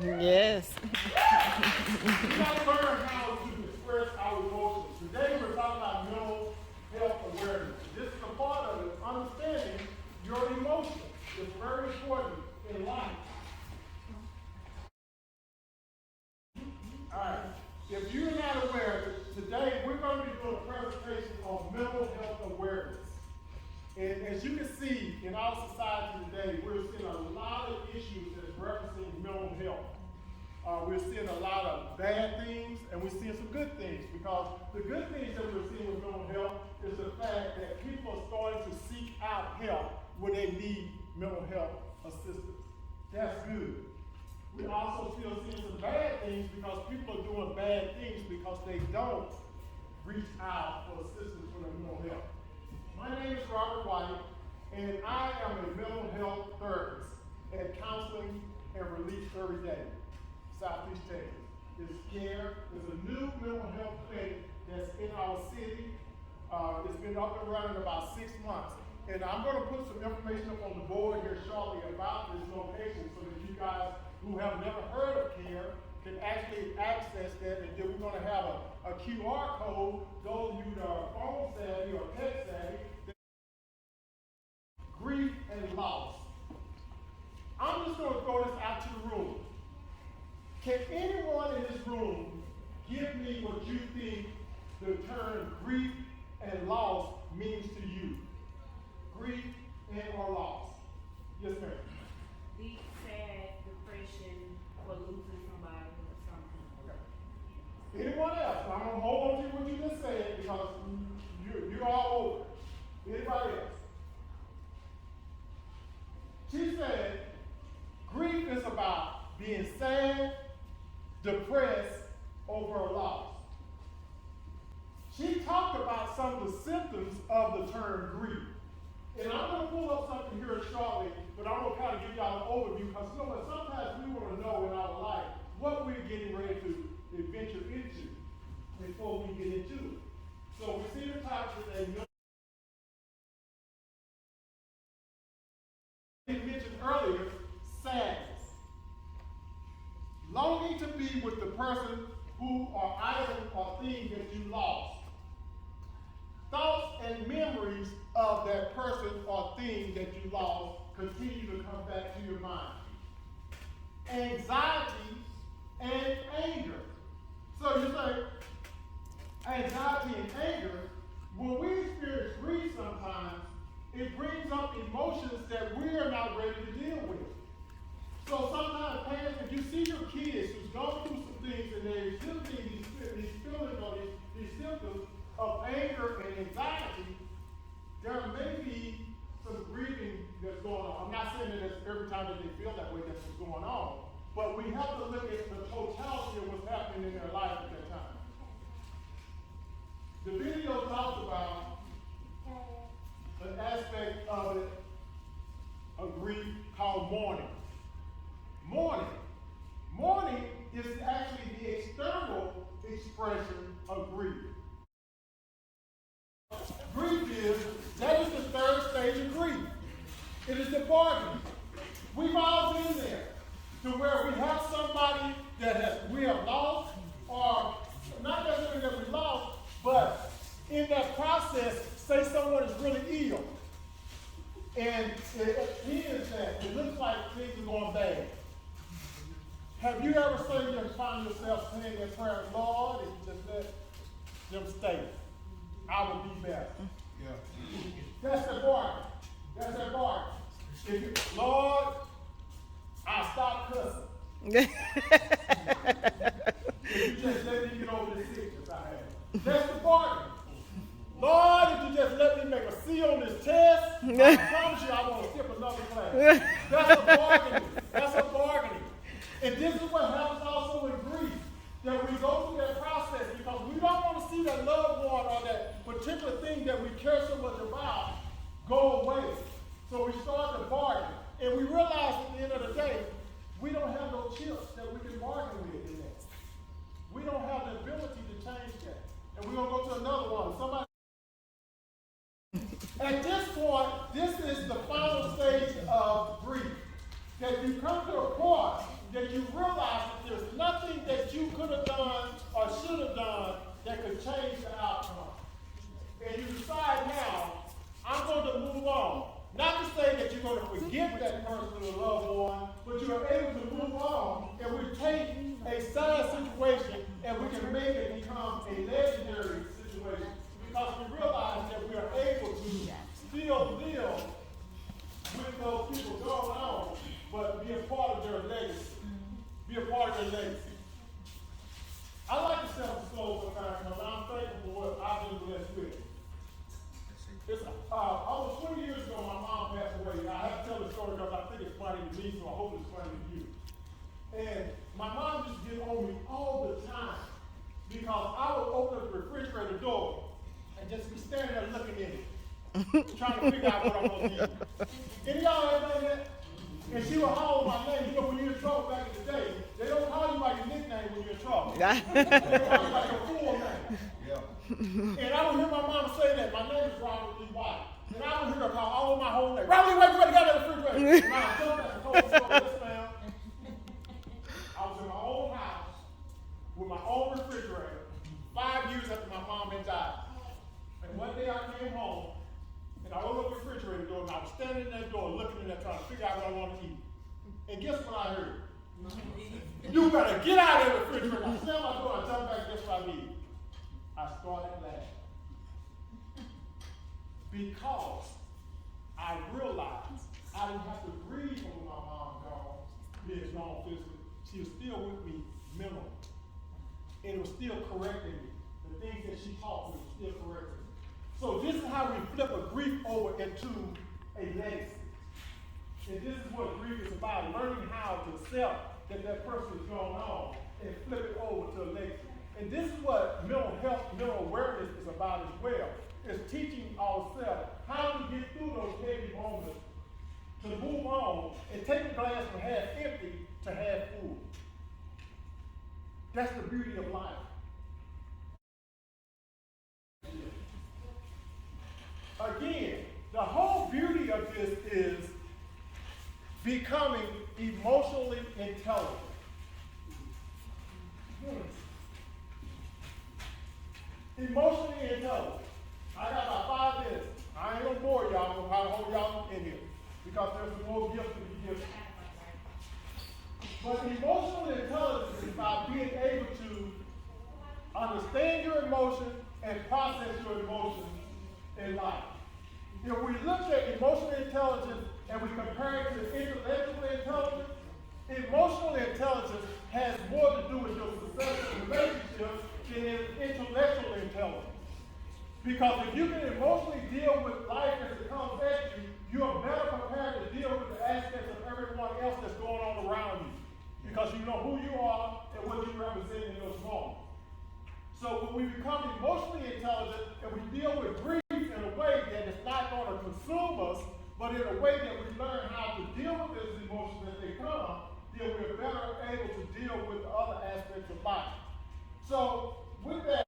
Yes. We gotta learn how to express our emotions. Today we're talking about mental health awareness. This is a part of it, understanding your emotions. It's very important in life. All right. If you're not aware, today we're going to be doing a presentation on mental health awareness. And as you can see in our society today, we're seeing a lot of issues that's referencing mental health. We're seeing a lot of bad things, and we're seeing some good things, because the good things that we're seeing with mental health is the fact that people are starting to seek out help when they need mental health assistance. That's good. We also still seeing some bad things because people are doing bad things because they don't reach out for assistance for their mental health. My name is Robert White, and I am a mental health therapist at Counseling and Relief every day. Southeast Texas. It's C.A.R.E. There's a new mental health clinic that's in our city. It's been up and running about 6 months. And I'm going to put some information up on the board here shortly about this location so that you guys who have never heard of C.A.R.E. can actually access that. And then we're going to have a QR code, those of you that are phone savvy or tech savvy, grief and loss. I'm just going to throw this out to the room. Can anyone in this room give me what you think the term grief and loss means to you? Grief and or loss. Yes, ma'am. Deep, sad, depression, or losing somebody or something. Okay. Anyone else? I'm going to hold on to what you just said because you're all over. Anybody else? She said, grief is about being sad, depressed over a loss. She talked about some of the symptoms of the term grief. And I'm going to pull up something here shortly, but I'm going to kind of give y'all an overview because you know what, sometimes we want to know in our life what we're getting ready to venture into before we get into it. So we see the topic that we mentioned earlier, sadness. Longing to be with the person who or item or thing that you lost. Thoughts and memories of that person or thing that you lost continue to come back to your mind. Anxiety and anger. So you say, anxiety and anger, when we experience grief sometimes, it brings up emotions that we are not ready to deal with. So sometimes, parents, if you see your kids who's gone through some things and they're exhibiting these feelings or these symptoms of anger and anxiety, there may be some grieving that's going on. I'm not saying that it's every time that they feel that way that's what's going on, but we have to look at the totality of what's happening in their life at that time. The video talks about an aspect of it, of grief called mourning. Mourning is actually the external expression of grief. Grief that is the third stage of grief. It is the bargaining. We've all been there to where we have somebody that we have lost, or not necessarily that we lost, but in that process, say someone is really ill. And it looks like things are going bad. Have you ever found yourself saying that prayer, Lord, if you just let them stay, I will be better? Yeah. That's the bargain. That's that bargain. Lord, I'll stop cussing. If you just let me get over this sickness I have. That's the bargain. Lord, if you just let me make a C on this test, I promise you I won't skip another class. That's a bargaining. That's a bargaining. And this is what happens also with grief, that we go through that process because we don't want to see that loved one or that particular thing that we care so much about go away. So we start to bargain. And we realize at the end of the day, we don't have no chips that we can bargain with in that. We don't have the ability to change that. And we're going to go to another one. Somebody. At this point, this is the final stage of grief. That you come to a point that you realize you're going to forget that person or loved one, but you are able to move on, and we take a sad situation and we can make it become a legendary situation because we realize that we are able to still live with those people going on, but be a part of their legacy. Be a part of their legacy. I like to tell the story sometimes because I'm thankful for what I've been blessed with. It's almost 20 years ago, my mom passed away. I have to tell the story because I think it's funny to me, so I hope it's funny to you. And my mom used to get on me all the time because I would open up the refrigerator door and just be standing there looking in it, trying to figure out what I'm going to eat. Any of y'all ever done that? And she would holler my name. You know, when you're in trouble back in the day, they don't call you by your nickname when you're in trouble. They call you by your full name. And I would hear my mom say that. My name is Robert Lee White. And I would hear her call all my whole name. Robert Lee White, you better get out of the refrigerator. And I jumped back and told the story, yes, ma'am. I was in my own house with my own refrigerator 5 years after my mom had died. And one day I came home and I opened up the refrigerator door and I was standing in that door looking in there trying to figure out what I wanted to eat. And guess what I heard? You better get out of the refrigerator. I slammed my door, I jumped back, guess what I did? I started laughing. Because I realized I didn't have to grieve over my mom being gone physically. She was still with me mentally. And it was still correcting me. The things that she taught me was still correcting me. So this is how we flip a grief over into a legacy. And this is what grief is about, learning how to accept that that person is going on and flip it over to a legacy. And this is what mental health, mental awareness is about as well. It's teaching ourselves how to get through those heavy moments, to move on and take the glass from half empty to half full. That's the beauty of life. Again, the whole beauty of this is becoming emotionally intelligent. Emotionally intelligent. I got about 5 minutes. I ain't gonna bore y'all. I'm gonna try to hold y'all in here because there's some more gifts to be given. But emotional intelligence is about being able to understand your emotions and process your emotions in life. If we look at emotional intelligence and we compare it to intellectual intelligence, emotional intelligence has more to do with your successful relationships than intellectual intelligence. Because if you can emotionally deal with life as it comes at you, you are better prepared to deal with the aspects of everyone else that's going on around you. Because you know who you are and what you represent in those moments. So when we become emotionally intelligent and we deal with grief in a way that is not going to consume us, but in a way that we learn how to deal with those emotions as they come, then we're better able to deal with the other aspects of life. So with that,